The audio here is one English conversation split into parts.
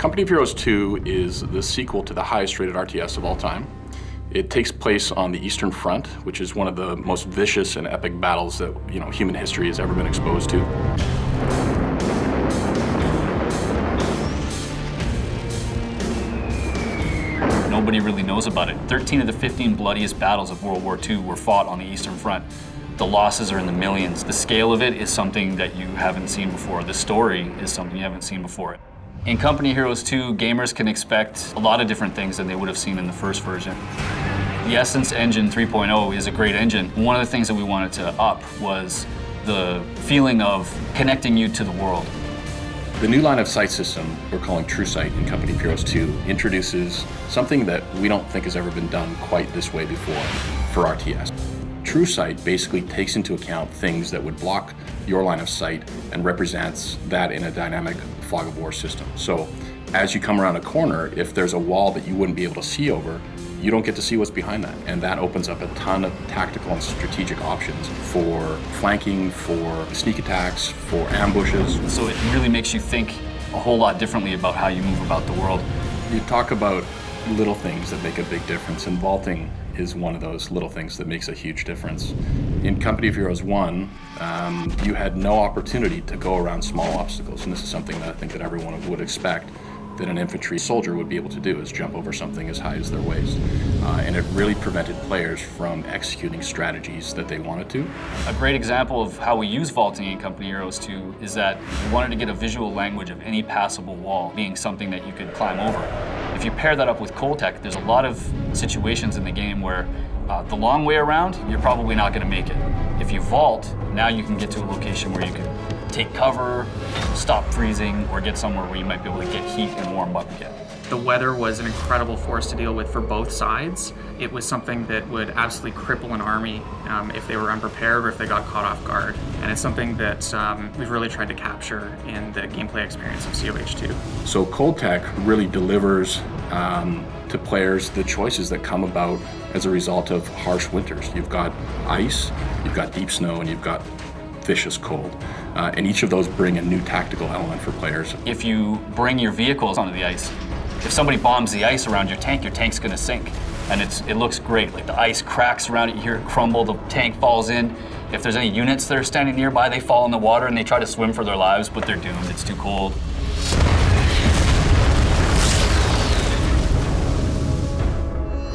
Company of Heroes 2 is the sequel to the highest rated RTS of all time. It takes place on the Eastern Front, which is one of the most vicious and epic battles that human history has ever been exposed to. Nobody really knows about it. 13 of the 15 bloodiest battles of World War II were fought on the Eastern Front. The losses are in the millions. The scale of it is something that you haven't seen before. The story is something you haven't seen before. In Company of Heroes 2, gamers can expect a lot of different things than they would have seen in the first version. The Essence Engine 3.0 is a great engine. One of the things that we wanted to up was the feeling of connecting you to the world. The new line of sight system we're calling True Sight in Company of Heroes 2 introduces something that we don't think has ever been done quite this way before for RTS. True Sight basically takes into account things that would block your line of sight and represents that in a dynamic fog of war system. So as you come around a corner, if there's a wall that you wouldn't be able to see over, you don't get to see what's behind that. And that opens up a ton of tactical and strategic options for flanking, for sneak attacks, for ambushes. So it really makes you think a whole lot differently about how you move about the world. You talk about little things that make a big difference, and vaulting is one of those little things that makes a huge difference. In Company of Heroes 1, you had no opportunity to go around small obstacles, and this is something that I think that everyone would expect that an infantry soldier would be able to do, is jump over something as high as their waist. And it really prevented players from executing strategies that they wanted to. A great example of how we use vaulting in Company of Heroes 2 is that we wanted to get a visual language of any passable wall being something that you could climb over. If you pair that up with Coldtech, there's a lot of situations in the game where the long way around, you're probably not going to make it. If you vault, now you can get to a location where you can take cover, stop freezing, or get somewhere where you might be able to get heat and warm up again. The weather was an incredible force to deal with for both sides. It was something that would absolutely cripple an army if they were unprepared or if they got caught off guard. And it's something that we've really tried to capture in the gameplay experience of COH2. So Coldtech really delivers to players the choices that come about as a result of harsh winters. You've got ice, you've got deep snow, and you've got vicious cold. And each of those bring a new tactical element for players. If you bring your vehicles onto the ice, if somebody bombs the ice around your tank's gonna sink. And it looks great. Like the ice cracks around it, you hear it crumble, the tank falls in. If there's any units that are standing nearby, they fall in the water and they try to swim for their lives, but they're doomed, it's too cold.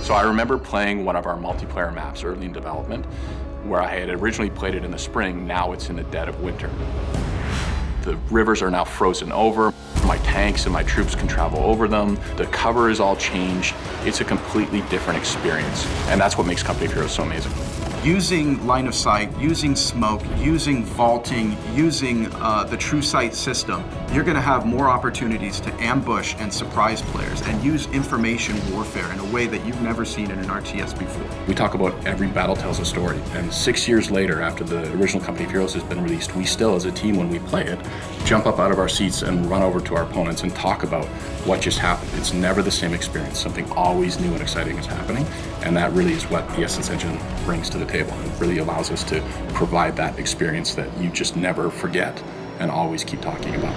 So I remember playing one of our multiplayer maps early in development, where I had originally played it in the spring, now it's in the dead of winter. The rivers are now frozen over. My tanks and my troops can travel over them. The cover is all changed. It's a completely different experience. And that's what makes Company of Heroes so amazing. Using line of sight, using smoke, using vaulting, using the True Sight system, you're going to have more opportunities to ambush and surprise players and use information warfare in a way that you've never seen in an RTS before. We talk about every battle tells a story, and 6 years later, after the original Company of Heroes has been released, we still, as a team, when we play it, jump up out of our seats and run over to our opponents and talk about what just happened. It's never the same experience. Something always new and exciting is happening, and that really is what the Essence Engine brings to the table. It really allows us to provide that experience that you just never forget and always keep talking about.